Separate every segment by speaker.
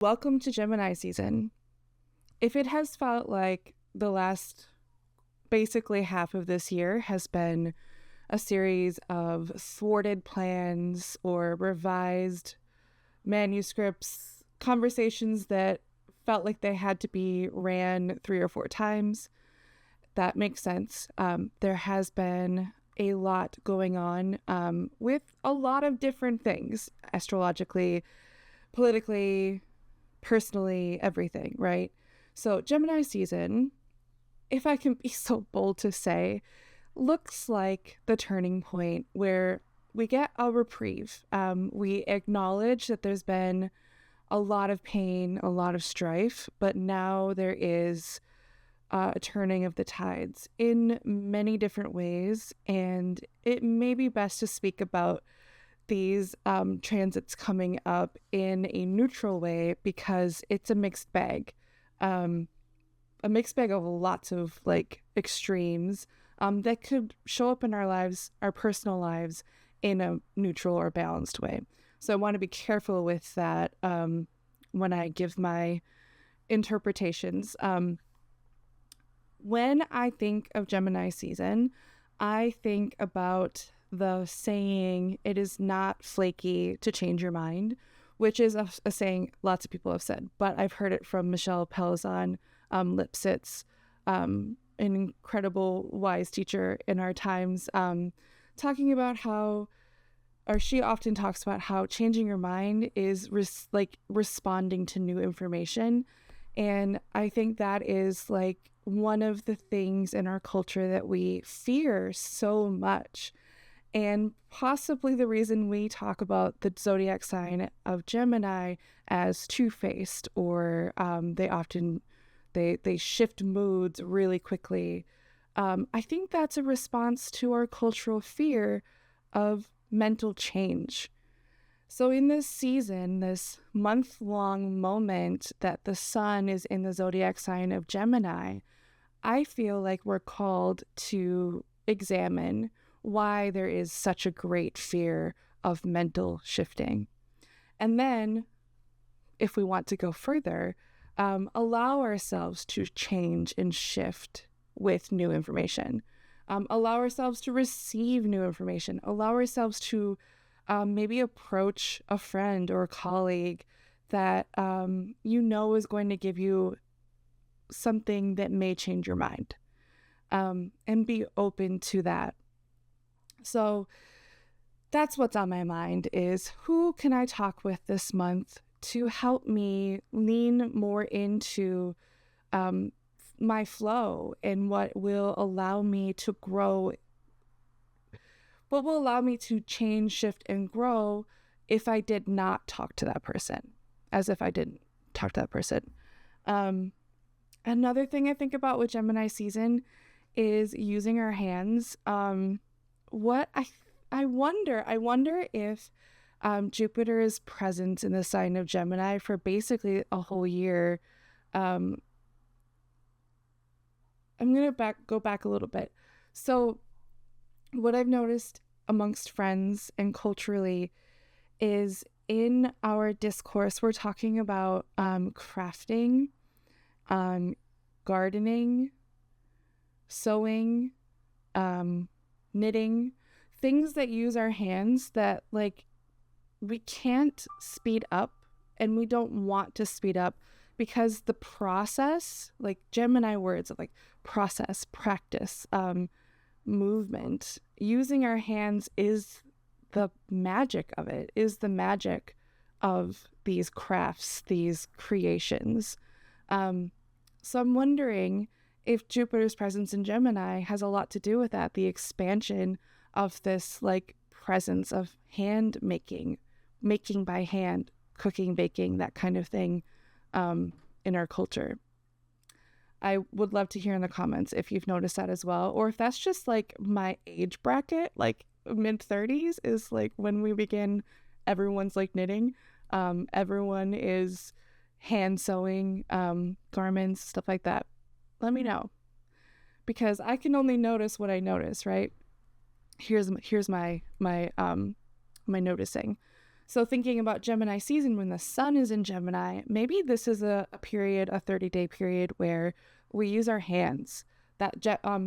Speaker 1: Welcome to Gemini season. If it has felt like the last basically half of this year has been a series of thwarted plans or revised manuscripts, conversations that felt like they had to be ran 3 or 4 times, that makes sense. There has been a lot going on with a lot of different things, astrologically, politically, personally, everything, right? So Gemini season, if I can be so bold to say, looks like the turning point where we get a reprieve. We acknowledge that there's been a lot of pain, a lot of strife, but now there is a turning of the tides in many different ways, and it may be best to speak about these transits coming up in a neutral way because it's a mixed bag. A mixed bag of lots of extremes that could show up in our lives, our personal lives, in a neutral or balanced way. So I want to be careful with that when I give my interpretations. When I think of Gemini season, I think about the saying, "It is not flaky to change your mind," which is a saying lots of people have said, but I've heard it from Michelle Pelzon Lipsitz, an incredible wise teacher in our times, talking about how, or she often talks about how changing your mind is responding to new information. And I think that is one of the things in our culture that we fear so much. And possibly the reason we talk about the zodiac sign of Gemini as two-faced, or they shift moods really quickly. I think that's a response to our cultural fear of mental change. So in this season, this month-long moment that the sun is in the zodiac sign of Gemini, I feel like we're called to examine why there is such a great fear of mental shifting. And then, if we want to go further, allow ourselves to change and shift with new information. Allow ourselves to receive new information. Allow ourselves to maybe approach a friend or a colleague that is going to give you something that may change your mind, and be open to that. So that's what's on my mind, is who can I talk with this month to help me lean more into my flow and what will allow me to grow, what will allow me to change, shift, and grow if I did not talk to that person, as if I didn't talk to that person. Another thing I think about with Gemini season is using our hands. I wonder if Jupiter's presence in the sign of Gemini for basically a whole year. I'm gonna go back a little bit. So what I've noticed amongst friends and culturally is in our discourse, we're talking about crafting, gardening, sewing, knitting, things that use our hands that we can't speed up, and we don't want to speed up because the process, Gemini words of process, practice, movement, using our hands is the magic of it, is the magic of these crafts, these creations. So I'm wondering if Jupiter's presence in Gemini has a lot to do with that, the expansion of this presence of hand making by hand, cooking, baking, that kind of thing in our culture. I would love to hear in the comments if you've noticed that as well, or if that's just my age bracket, mid-30s is when we begin, everyone's knitting, everyone is hand sewing garments, stuff like that. Let me know, because I can only notice what I notice, right? Here's my noticing. So thinking about Gemini season when the sun is in Gemini, maybe this is a period, a 30-day period where we use our hands. That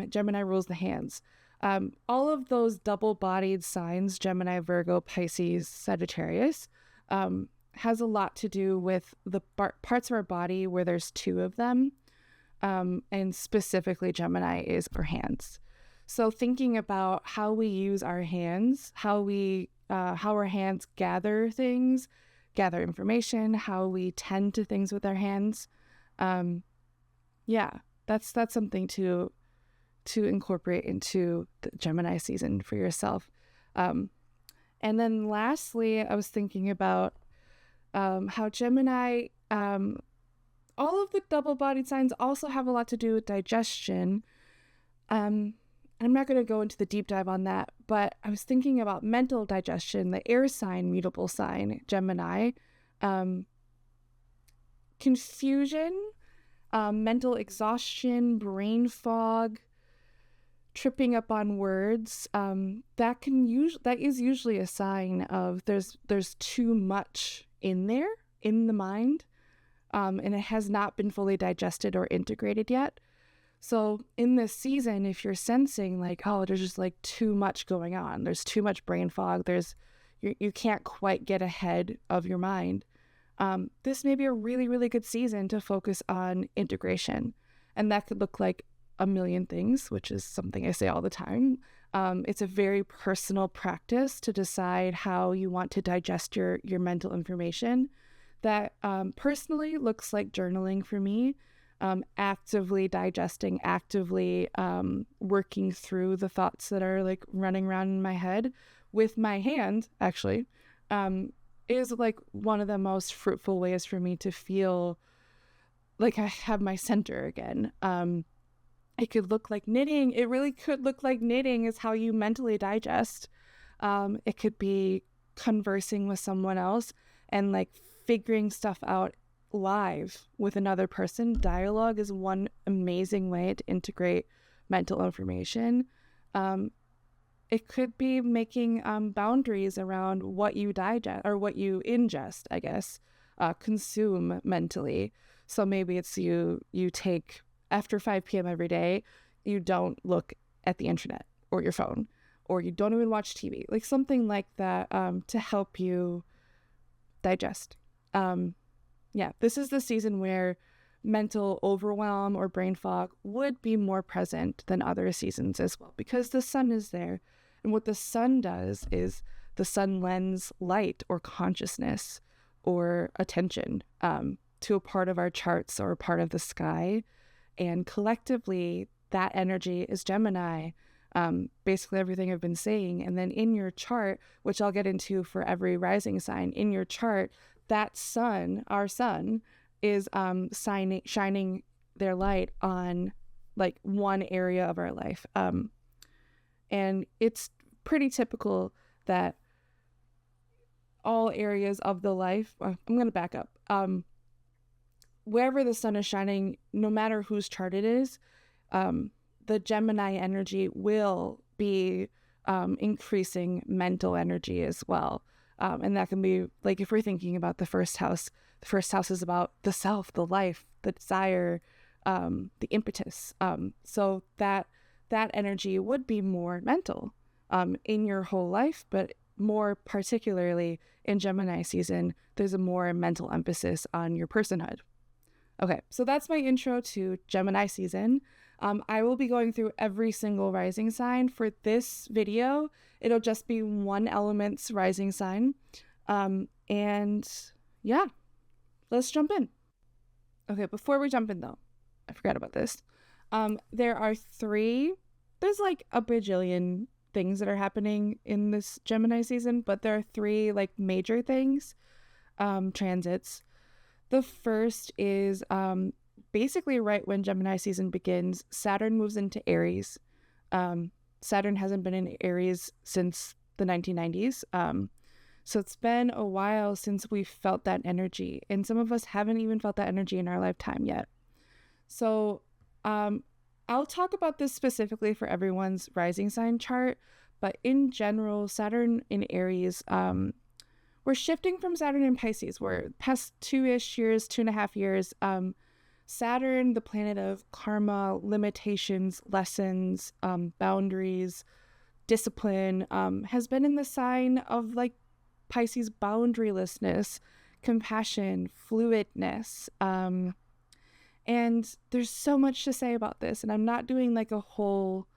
Speaker 1: Gemini rules the hands. All of those double-bodied signs, Gemini, Virgo, Pisces, Sagittarius, has a lot to do with the parts of our body where there's two of them. And specifically Gemini is for hands. So thinking about how we use our hands, how our hands gather things, gather information, how we tend to things with our hands. That's something to incorporate into the Gemini season for yourself. And then lastly, I was thinking about how Gemini, all of the double-bodied signs also have a lot to do with digestion. I'm not going to go into the deep dive on that, but I was thinking about mental digestion, the air sign, mutable sign, Gemini, confusion, mental exhaustion, brain fog, tripping up on words. That is usually a sign of there's too much in there, in the mind, and it has not been fully digested or integrated yet. So in this season, if you're sensing like, oh, there's just like too much going on, there's too much brain fog, you can't quite get ahead of your mind, this may be a really, really good season to focus on integration. And that could look like a million things, which is something I say all the time. It's a very personal practice to decide how you want to digest your mental information. That personally looks like journaling for me. Actively digesting, actively working through the thoughts that are like running around in my head with my hand, actually, is like one of the most fruitful ways for me to feel like I have my center again. It could look like knitting. It really could look like knitting is how you mentally digest. It could be conversing with someone else and like figuring stuff out live with another person. Dialogue is one amazing way to integrate mental information. It could be making boundaries around what you digest or what you ingest, I guess, consume mentally. So maybe it's you take after 5 p.m. every day, you don't look at the internet or your phone, or you don't even watch TV, like something like that, to help you digest. This is the season where mental overwhelm or brain fog would be more present than other seasons as well, because the sun is there. And what the sun does is the sun lends light or consciousness or attention to a part of our charts or a part of the sky. And collectively, that energy is Gemini, basically everything I've been saying. And then in your chart, which I'll get into for every rising sign, in your chart, that sun, our sun, is shining their light on like one area of our life. And it's pretty typical that all areas of the life, I'm going to back up. Wherever the sun is shining, no matter whose chart it is, the Gemini energy will be increasing mental energy as well. And that can be like, if we're thinking about the first house is about the self, the life, the desire, the impetus. So that energy would be more mental in your whole life, but more particularly in Gemini season, there's a more mental emphasis on your personhood. Okay, so that's my intro to Gemini season. I will be going through every single rising sign. For this video, it'll just be one element's rising sign. And yeah, let's jump in. Okay, before we jump in though, I forgot about this. There's like a bajillion things that are happening in this Gemini season, but there are 3 like major things, transits. The first is basically right when Gemini season begins, Saturn moves into Aries. Saturn hasn't been in Aries since the 1990s. So it's been a while since we've felt that energy. And some of us haven't even felt that energy in our lifetime yet. So I'll talk about this specifically for everyone's rising sign chart. But in general, Saturn in Aries we're shifting from Saturn and Pisces. We're past 2.5 years. Saturn, the planet of karma, limitations, lessons, boundaries, discipline, has been in the sign of like Pisces boundarylessness, compassion, fluidness. And there's so much to say about this. And I'm not doing like a whole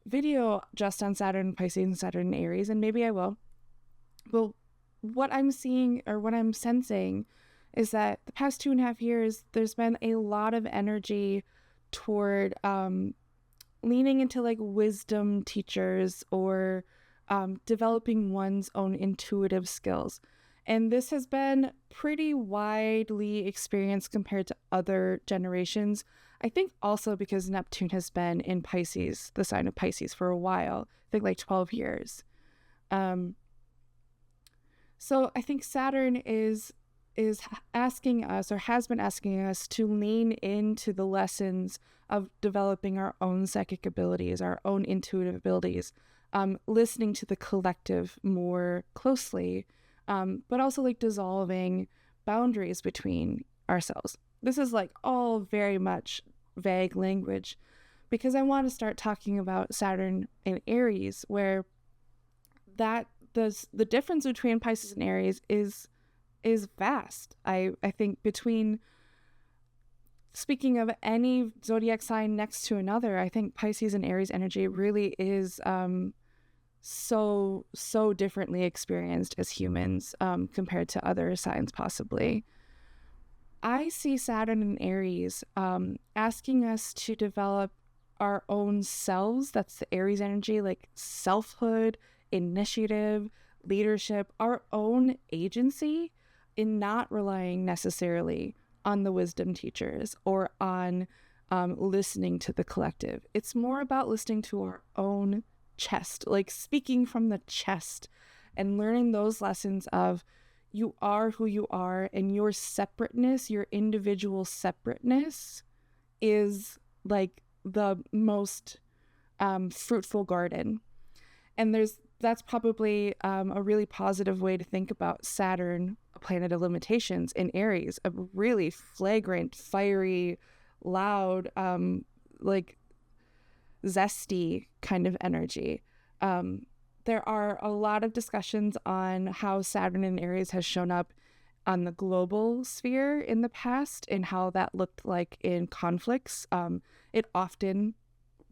Speaker 1: video just on Saturn, Pisces, and Saturn, Aries, and maybe I will. Well, what I'm seeing or what I'm sensing is that the past 2.5 years, there's been a lot of energy toward leaning into like wisdom teachers or developing one's own intuitive skills. And this has been pretty widely experienced compared to other generations. I think also because Neptune has been in Pisces, the sign of Pisces, for a while. I think like 12 years. So I think Saturn is asking us, or has been asking us, to lean into the lessons of developing our own psychic abilities, our own intuitive abilities, listening to the collective more closely, but also like dissolving boundaries between ourselves. This is like all very much vague language because I want to start talking about Saturn in Aries, where that the difference between Pisces and Aries is vast. I think between, speaking of any zodiac sign next to another, I think Pisces and Aries energy really is so differently experienced as humans compared to other signs possibly. I see Saturn and Aries asking us to develop our own selves. That's the Aries energy, like selfhood, initiative, leadership, our own agency, in not relying necessarily on the wisdom teachers or on listening to the collective. It's more about listening to our own chest, like speaking from the chest and learning those lessons of you are who you are, and your separateness, your individual separateness is like the most fruitful garden. And that's probably a really positive way to think about Saturn, a planet of limitations, in Aries, a really flagrant, fiery, loud, like zesty kind of energy. There are a lot of discussions on how Saturn in Aries has shown up on the global sphere in the past and how that looked like in conflicts. It often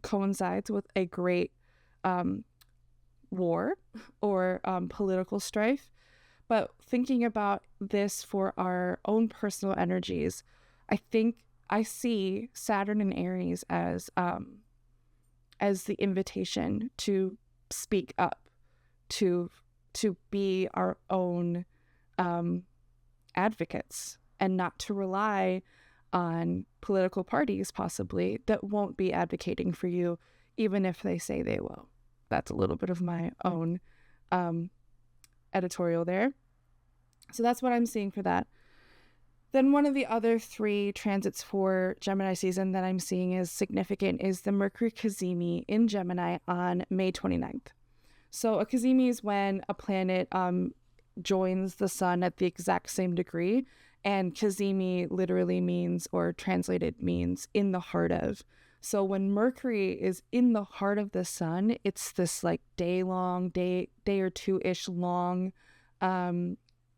Speaker 1: coincides with a great war or political strife. But thinking about this for our own personal energies, I think I see Saturn in Aries as the invitation to speak up, to be our own advocates, and not to rely on political parties possibly that won't be advocating for you, even if they say they will. That's a little bit of my own editorial there. So that's what I'm seeing for that. Then one of the other 3 transits for Gemini season that I'm seeing is significant is the Mercury Cazimi in Gemini on May 29th. So a Cazimi is when a planet joins the sun at the exact same degree, and Cazimi literally means, or translated means, in the heart of. So when Mercury is in the heart of the sun, it's this like day or two-ish long,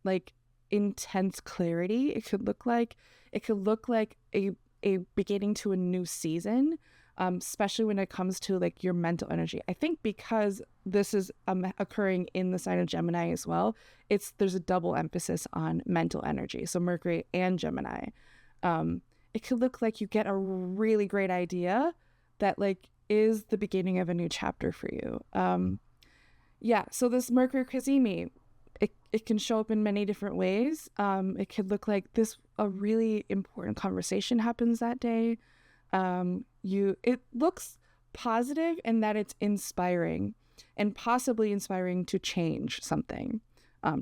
Speaker 1: like intense clarity. It could look like a beginning to a new season, especially when it comes to like your mental energy. I think because this is occurring in the sign of Gemini as well, there's a double emphasis on mental energy. So Mercury and Gemini. It could look like you get a really great idea that like is the beginning of a new chapter for you. So this Mercury Cazimi, it can show up in many different ways. It could look like a really important conversation happens that day. It looks positive in that it's inspiring, and possibly inspiring to change something.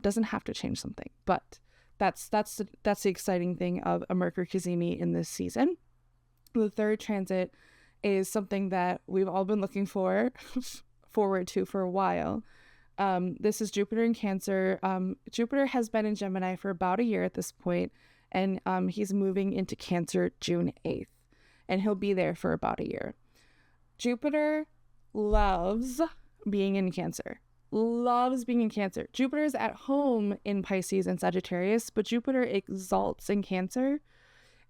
Speaker 1: Doesn't have to change something, but that's the exciting thing of a Mercury Cazimi in this season. The 3rd transit is something that we've all been looking forward to for a while. This is Jupiter in Cancer. Jupiter has been in Gemini for about a year at this point, and he's moving into Cancer June 8th, and he'll be there for about a year. Jupiter loves being in Cancer. Loves being in Cancer. Jupiter is at home in Pisces and Sagittarius, but Jupiter exalts in Cancer.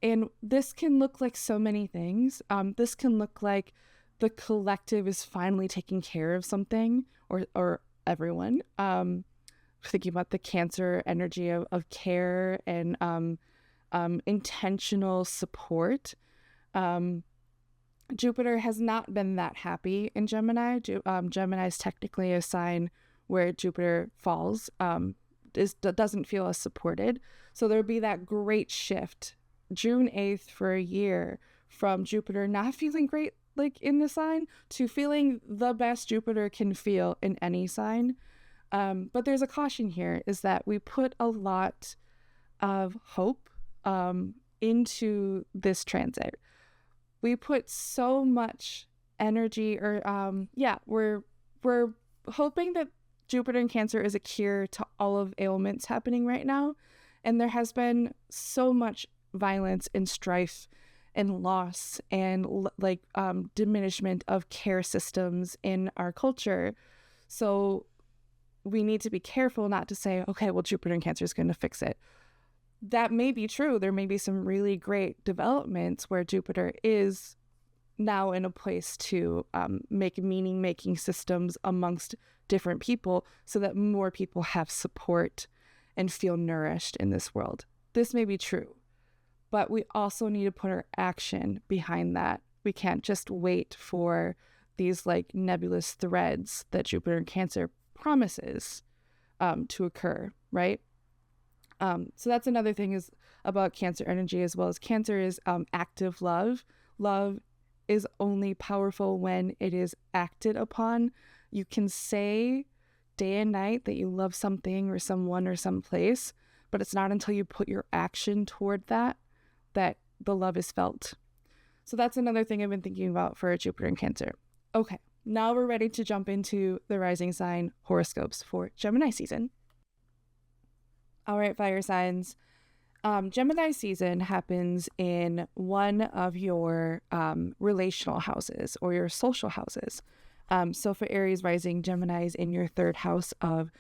Speaker 1: And this can look like so many things. This can look like the collective is finally taking care of something, or everyone. Thinking about the Cancer energy of care and intentional support. Jupiter has not been that happy in Gemini. Gemini is technically a sign where Jupiter falls, doesn't feel as supported. So there'll be that great shift June 8th for a year from Jupiter not feeling great like in the sign to feeling the best Jupiter can feel in any sign. But there's a caution here, is that we put a lot of hope into this transit. We put so much energy, we're hoping that Jupiter in Cancer is a cure to all of ailments happening right now. And there has been so much violence and strife and loss and diminishment of care systems in our culture. So we need to be careful not to say, okay, well, Jupiter in Cancer is going to fix it. That may be true. There may be some really great developments where Jupiter is now in a place to make meaning-making systems amongst different people so that more people have support and feel nourished in this world. This may be true, but we also need to put our action behind that. We can't just wait for these nebulous threads that Jupiter in Cancer promises to occur, right? So that's another thing is about Cancer energy, as well as Cancer is active love. Love is only powerful when it is acted upon. You can say day and night that you love something or someone or some place, but it's not until you put your action toward that the love is felt. So that's another thing I've been thinking about for Jupiter in Cancer. Okay, now we're ready to jump into the rising sign horoscopes for Gemini season. All right, fire signs. Gemini season happens in one of your relational houses or your social houses. So for Aries rising, Gemini is in your third house of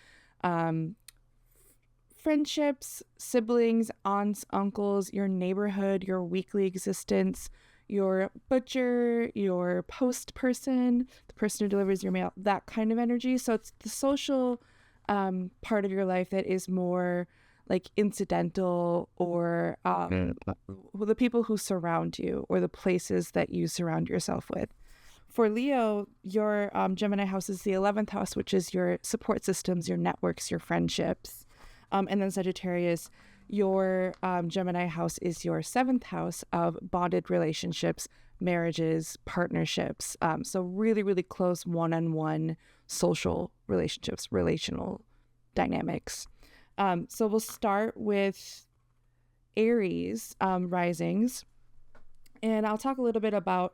Speaker 1: friendships, siblings, aunts, uncles, your neighborhood, your weekly existence, your butcher, your post person, the person who delivers your mail, that kind of energy. So it's the social part of your life that is more incidental, or the people who surround you or the places that you surround yourself with. For Leo, your Gemini house is the 11th house, which is your support systems, your networks, your friendships. And then Sagittarius, your Gemini house is your 7th house of bonded relationships, marriages, partnerships. So really, really close one-on-one social relationships, relational dynamics. So we'll start with Aries risings, and I'll talk a little bit about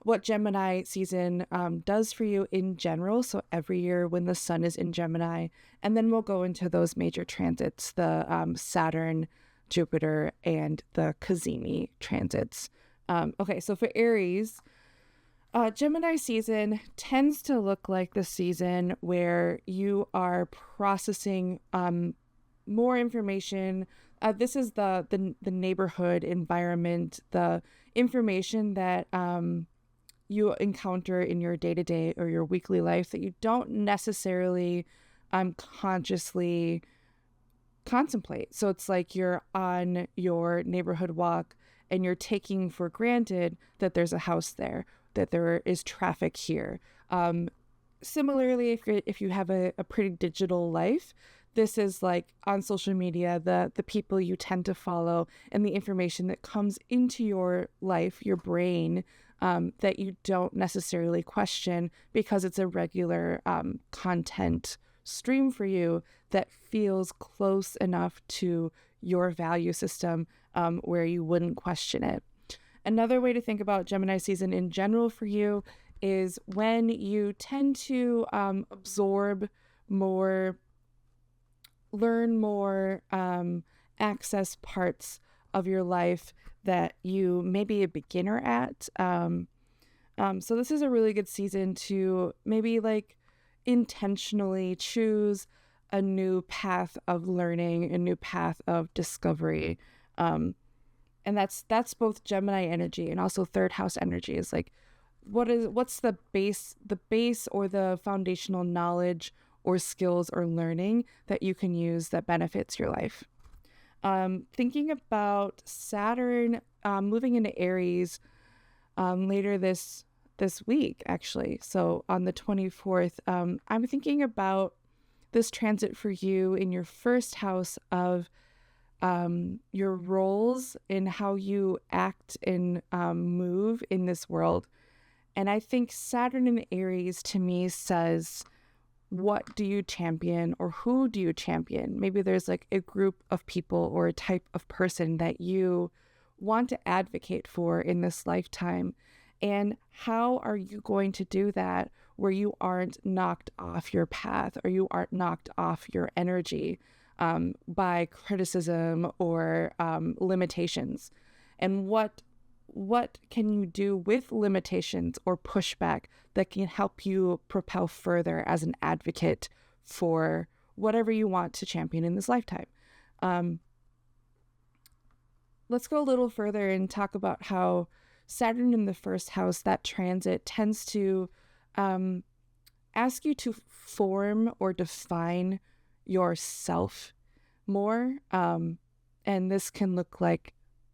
Speaker 1: what Gemini season does for you in general. So every year when the sun is in Gemini, and then we'll go into those major transits, the Saturn, Jupiter, and the Cazimi transits. Okay, so for Aries, Gemini season tends to look like the season where you are processing more information. This is the neighborhood environment, the information that you encounter in your day-to-day or your weekly life that you don't necessarily consciously contemplate. So it's like you're on your neighborhood walk and you're taking for granted that there's a house there, that there is traffic here. Similarly, if you have a pretty digital life, this is on social media, the people you tend to follow and the information that comes into your life, your brain, that you don't necessarily question because it's a regular content stream for you that feels close enough to your value system where you wouldn't question it. Another way to think about Gemini season in general for you is when you tend to absorb learn more, access parts of your life that you may be a beginner at. So this is a really good season to maybe like intentionally choose a new path of learning, a new path of discovery. And that's both Gemini energy and also third house energy. Is like, what's the base or the foundational knowledge or skills or learning that you can use that benefits your life. Thinking about Saturn moving into Aries later this week, actually. So on the 24th, I'm thinking about this transit for you in your first house of your roles in how you act and move in this world. And I think Saturn in Aries to me says, what do you champion or who do you champion? Maybe there's like a group of people or a type of person that you want to advocate for in this lifetime. And how are you going to do that where you aren't knocked off your path or you aren't knocked off your energy by criticism or limitations? And what can you do with limitations or pushback that can help you propel further as an advocate for whatever you want to champion in this lifetime? Let's go a little further and talk about how Saturn in the first house, that transit tends to ask you to form or define yourself more. And this can look like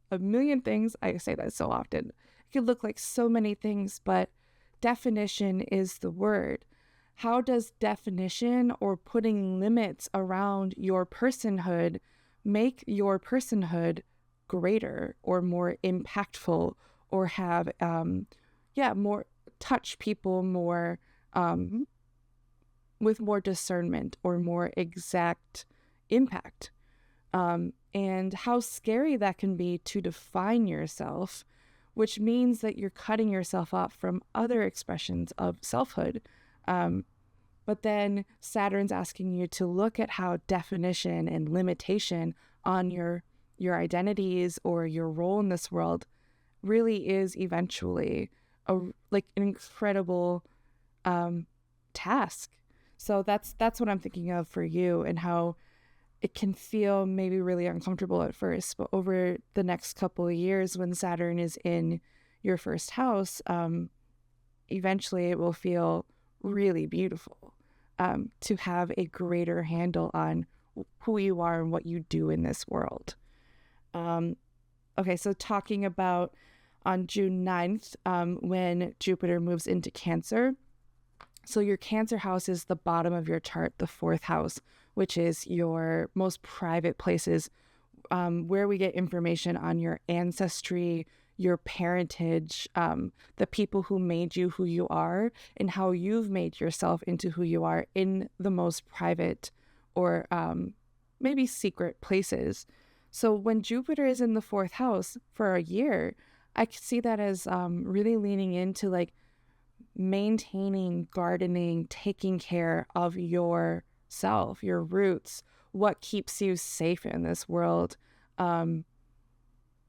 Speaker 1: a million things. I say that so often. It can look like so many things, but definition is the word. How does definition or putting limits around your personhood make your personhood greater or more impactful, or have more touch people more with more discernment or more exact impact? And how scary that can be to define yourself, which means that you're cutting yourself off from other expressions of selfhood. But then Saturn's asking you to look at how definition and limitation on your identities or your role in this world really is eventually an incredible task. So that's what I'm thinking of for you, and how it can feel maybe really uncomfortable at first, but over the next couple of years when Saturn is in your first house, eventually it will feel really beautiful to have a greater handle on who you are and what you do in this world. Okay, so talking about on June 9th, when Jupiter moves into Cancer. So your Cancer house is the bottom of your chart, the fourth house, which is your most private places, where we get information on your ancestry, your parentage, the people who made you who you are, and how you've made yourself into who you are in the most private or maybe secret places. So when Jupiter is in the fourth house for a year, I could see that as really leaning into like maintaining, gardening, taking care of yourself, your roots, what keeps you safe in this world,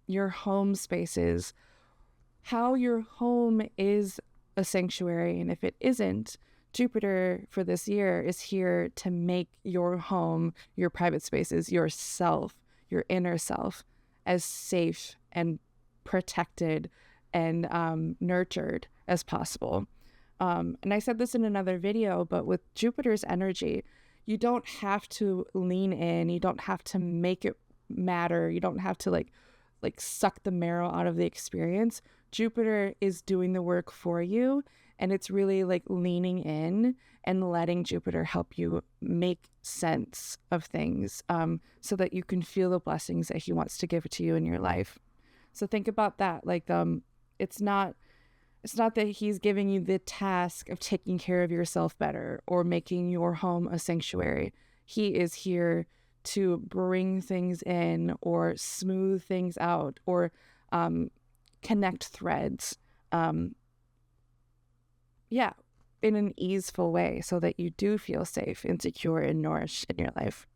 Speaker 1: your home spaces, how your home is a sanctuary. And if it isn't, Jupiter for this year is here to make your home, your private spaces, yourself, your inner self, as safe and protected and nurtured as possible. And I said this in another video, but with Jupiter's energy, you don't have to lean in, you don't have to make it matter, you don't have to like suck the marrow out of the experience. Jupiter is doing the work for you, and it's really like leaning in and letting Jupiter help you make sense of things, so that you can feel the blessings that he wants to give to you in your life. So think about that. Like, it's not that he's giving you the task of taking care of yourself better or making your home a sanctuary. He is here to bring things in or smooth things out or connect threads. in an easeful way so that you do feel safe and secure and nourished in your life.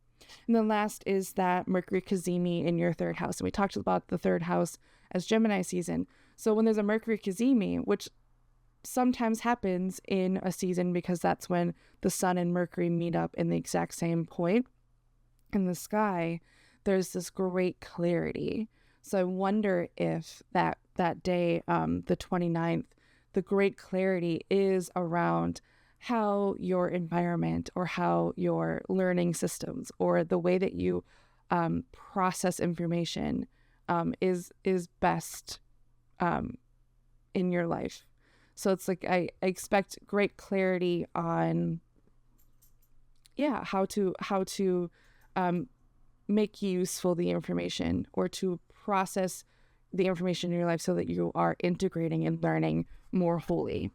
Speaker 1: And then last is that Mercury Cazimi in your third house. And we talked about the third house as Gemini season. So when there's a Mercury Cazimi, which sometimes happens in a season because that's when the sun and Mercury meet up in the exact same point in the sky, there's this great clarity. So I wonder if that day, the 29th, the great clarity is around how your environment or how your learning systems or the way that you process information is best in your life. So it's like I expect great clarity on how to make useful the information or to process the information in your life so that you are integrating and learning more wholly.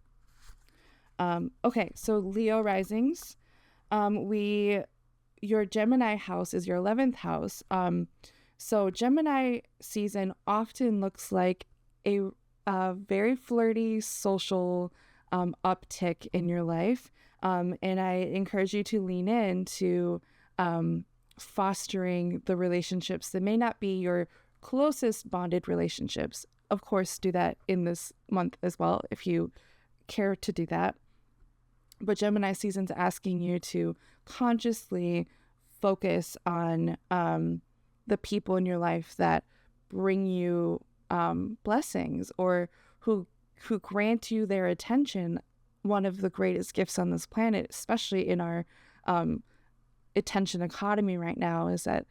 Speaker 1: Okay, so Leo risings. Your Gemini house is your 11th house. So Gemini season often looks like a very flirty social uptick in your life. And I encourage you to lean into fostering the relationships that may not be your closest bonded relationships. Of course, do that in this month as well if you care to do that. But Gemini season's asking you to consciously focus on the people in your life that bring you blessings or who grant you their attention. One of the greatest gifts on this planet, especially in our attention economy right now, is that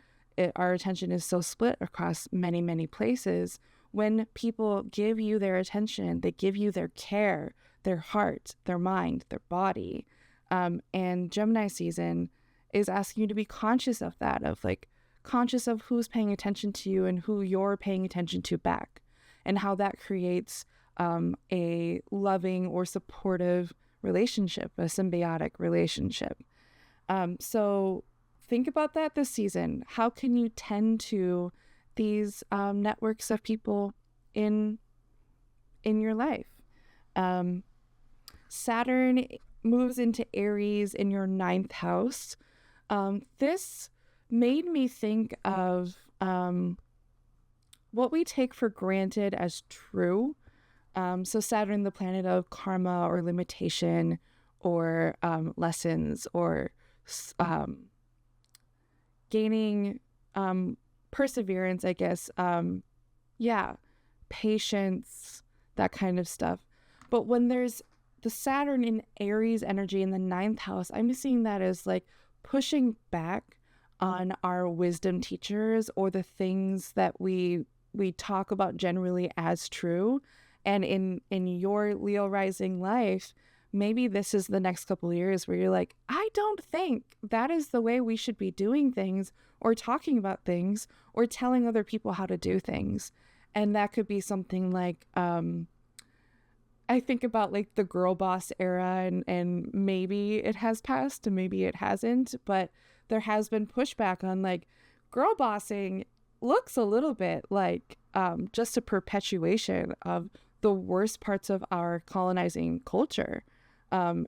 Speaker 1: our attention is so split across many, many places. When people give you their attention, they give you their care, their heart, their mind, their body. And Gemini season is asking you to be conscious of that, of like conscious of who's paying attention to you and who you're paying attention to back, and how that creates a loving or supportive relationship, a symbiotic relationship. So think about that this season. How can you tend to these networks of people in your life? Saturn moves into Aries in your 9th house. This made me think of what we take for granted as true. So Saturn, the planet of karma or limitation or lessons or gaining perseverance, I guess. Patience, that kind of stuff. But when there's the Saturn in Aries energy in the 9th house, I'm seeing that as like pushing back on our wisdom teachers or the things that we talk about generally as true. And in your Leo rising life, maybe this is the next couple of years where you're like, I don't think that is the way we should be doing things or talking about things or telling other people how to do things. And that could be something like, I think about like the girl boss era and maybe it has passed and maybe it hasn't, but there has been pushback on like girl bossing looks a little bit like just a perpetuation of the worst parts of our colonizing culture.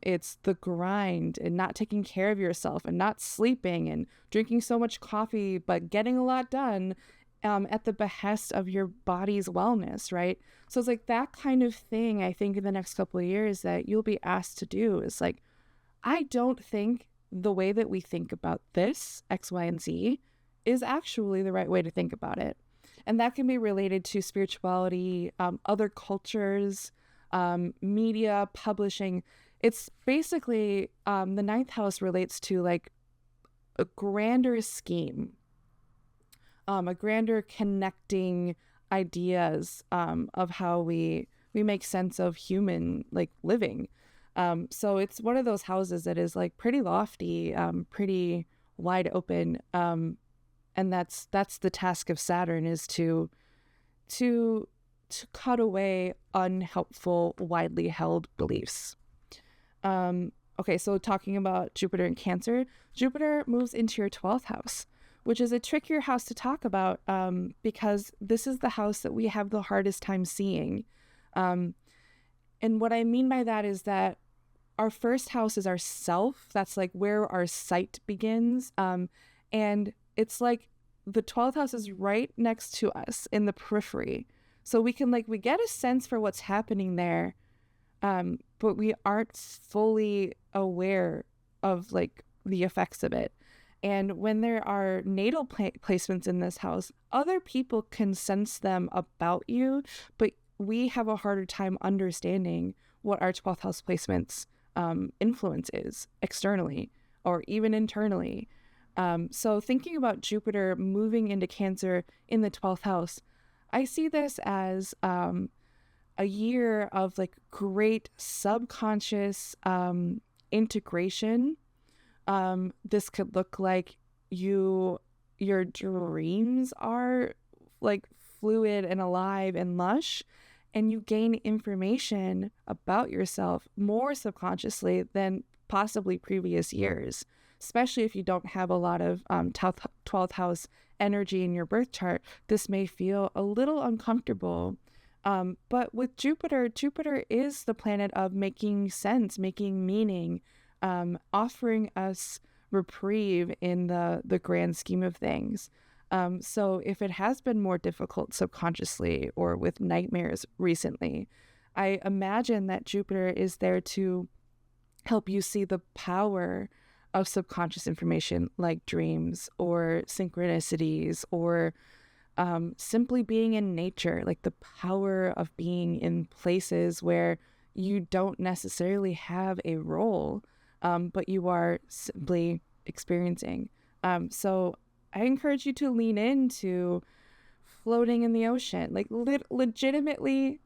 Speaker 1: It's the grind and not taking care of yourself and not sleeping and drinking so much coffee, but getting a lot done at the behest of your body's wellness, right? So it's like that kind of thing, I think in the next couple of years that you'll be asked to do is like, I don't think the way that we think about this, X, Y, and Z is actually the right way to think about it. And that can be related to spirituality, other cultures, media, publishing. It's basically the 9th house relates to like a grander scheme, a grander connecting ideas of how we make sense of human like living. So it's one of those houses that is like pretty lofty, pretty wide open. And that's the task of Saturn, is to cut away unhelpful, widely held beliefs. Okay, so talking about Jupiter and Cancer, Jupiter moves into your 12th house, which is a trickier house to talk about because this is the house that we have the hardest time seeing. And what I mean by that is that our first house is our self. That's like where our sight begins. And it's like the 12th house is right next to us in the periphery. So we can we get a sense for what's happening there. But we aren't fully aware of the effects of it. And when there are natal placements in this house, other people can sense them about you, but we have a harder time understanding what our 12th house placements influence is externally or even internally. So thinking about Jupiter moving into Cancer in the 12th house, I see this as a year of great subconscious integration. This could look like your dreams are fluid and alive and lush, and you gain information about yourself more subconsciously than possibly previous years, especially if you don't have a lot of 12th house energy in your birth chart. This may feel a little uncomfortable. But with Jupiter is the planet of making sense, making meaning, offering us reprieve in the grand scheme of things. So if it has been more difficult subconsciously or with nightmares recently, I imagine that Jupiter is there to help you see the power of subconscious information like dreams or synchronicities or simply being in nature, the power of being in places where you don't necessarily have a role, but you are simply experiencing. So I encourage you to lean into floating in the ocean, legitimately,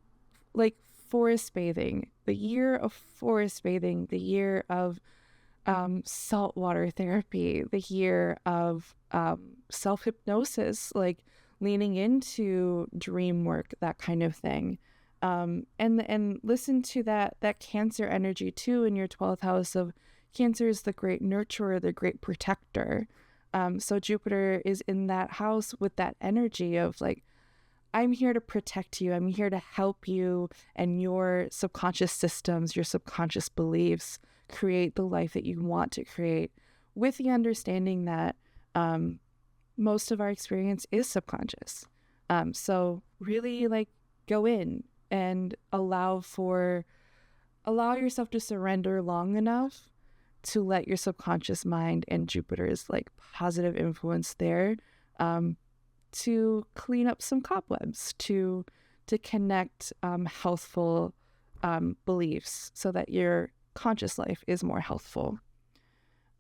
Speaker 1: forest bathing, the year of forest bathing, the year of saltwater therapy, the year of self-hypnosis, leaning into dream work, that kind of thing. And listen to that Cancer energy too in your 12th house of Cancer is the great nurturer, the great protector. So Jupiter is in that house with that energy of I'm here to protect you. I'm here to help you and your subconscious systems, your subconscious beliefs create the life that you want to create, with the understanding that most of our experience is subconscious. So really go in and allow yourself to surrender long enough to let your subconscious mind and Jupiter's positive influence there to clean up some cobwebs, to connect healthful beliefs so that your conscious life is more healthful.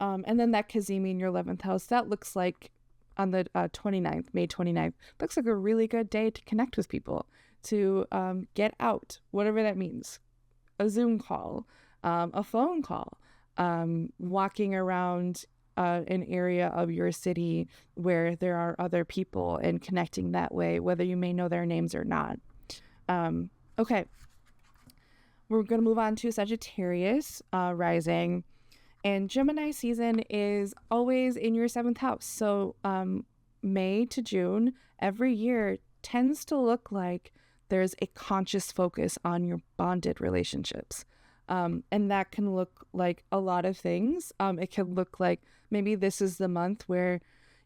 Speaker 1: And then that Cazimi in your 11th house, that looks like on the 29th, May 29th, looks like a really good day to connect with people, to get out, whatever that means. A Zoom call, a phone call, walking around an area of your city where there are other people and connecting that way, whether you may know their names or not. Okay. We're going to move on to Sagittarius rising. And Gemini season is always in your 7th house. So May to June every year tends to look like there's a conscious focus on your bonded relationships. And that can look like a lot of things. It can look like maybe this is the month where,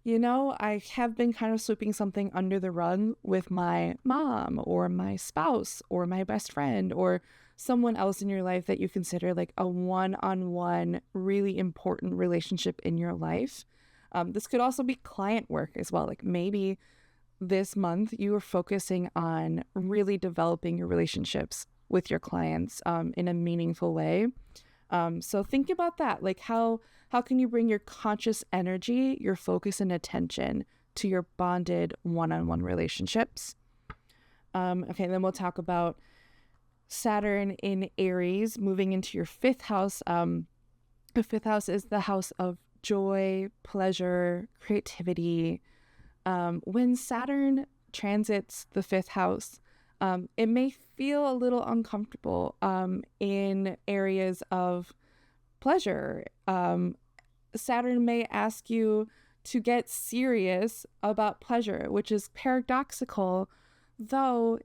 Speaker 1: I have been kind of sweeping something under the rug with my mom or my spouse or my best friend or someone else in your life that you consider a one-on-one really important relationship in your life. This could also be client work as well. Maybe this month you are focusing on really developing your relationships with your clients in a meaningful way. So think about that. How can you bring your conscious energy, your focus and attention to your bonded one-on-one relationships? Okay, then we'll talk about Saturn in Aries moving into your 5th house. The 5th house is the house of joy, pleasure, creativity. When Saturn transits the 5th house, it may feel a little uncomfortable in areas of pleasure. Saturn may ask you to get serious about pleasure, which is paradoxical, though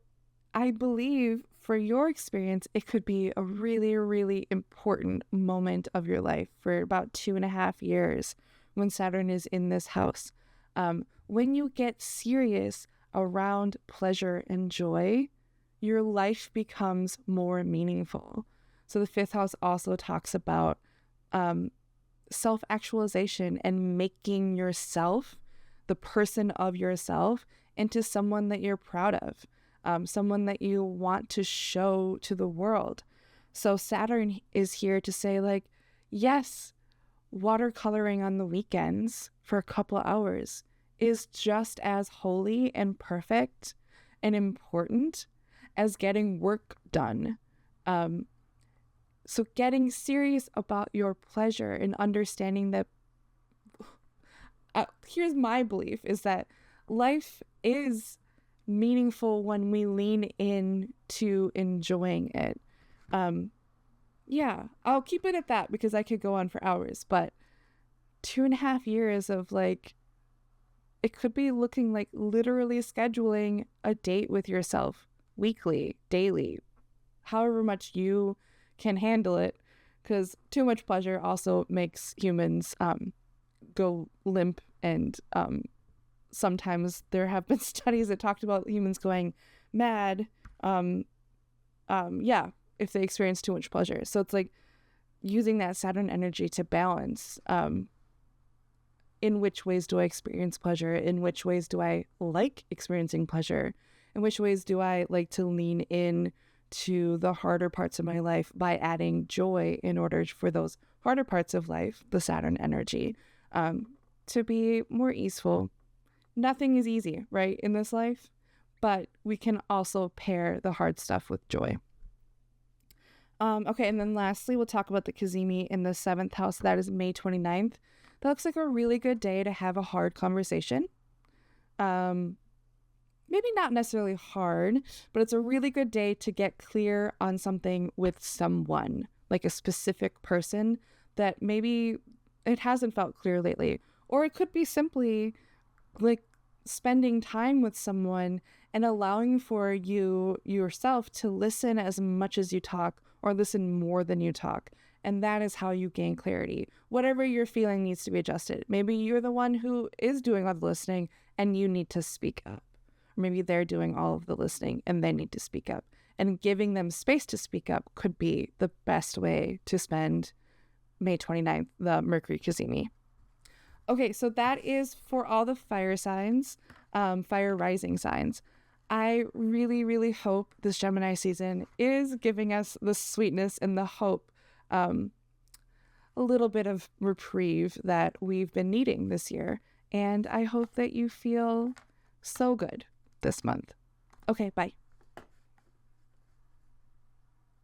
Speaker 1: I believe for your experience, it could be a really, really important moment of your life for about 2.5 years when Saturn is in this house. When you get serious around pleasure and joy, your life becomes more meaningful. So the fifth house also talks about self-actualization and making yourself, the person of yourself, into someone that you're proud of, someone that you want to show to the world. So Saturn is here to say, like, yes, watercoloring on the weekends for a couple of hours is just as holy and perfect and important as getting work done. So getting serious about your pleasure and understanding that here's my belief, is that life is meaningful when we lean in to enjoying it. Yeah, I'll keep it at that because I could go on for hours, but 2.5 years of like, it could be looking like literally scheduling a date with yourself weekly, daily, however much you can handle it, because too much pleasure also makes humans go limp, and sometimes there have been studies that talked about humans going mad if they experience too much pleasure. So it's like using that Saturn energy to balance in which ways do I experience pleasure, in which ways do I like experiencing pleasure, in which ways do I like to lean in to the harder parts of my life by adding joy in order for those harder parts of life, the Saturn energy, to be more easeful. Nothing is easy, right, in this life, but we can also pair the hard stuff with joy. Okay, and then lastly, we'll talk about the Cazimi in the 7th house. That is May 29th. That looks like a really good day to have a hard conversation. Maybe not necessarily hard, but it's a really good day to get clear on something with someone, like a specific person that maybe it hasn't felt clear lately. Or it could be simply like spending time with someone and allowing for you yourself to listen as much as you talk, or listen more than you talk. And that is how you gain clarity. Whatever you're feeling needs to be adjusted. Maybe you're the one who is doing all the listening and you need to speak up. Or maybe they're doing all of the listening and they need to speak up. And giving them space to speak up could be the best way to spend May 29th, the Mercury Cazimi. Okay, so that is for all the fire signs, fire rising signs. I really, really hope this Gemini season is giving us the sweetness and the hope, a little bit of reprieve that we've been needing this year. And I hope that you feel so good this month. Okay, bye.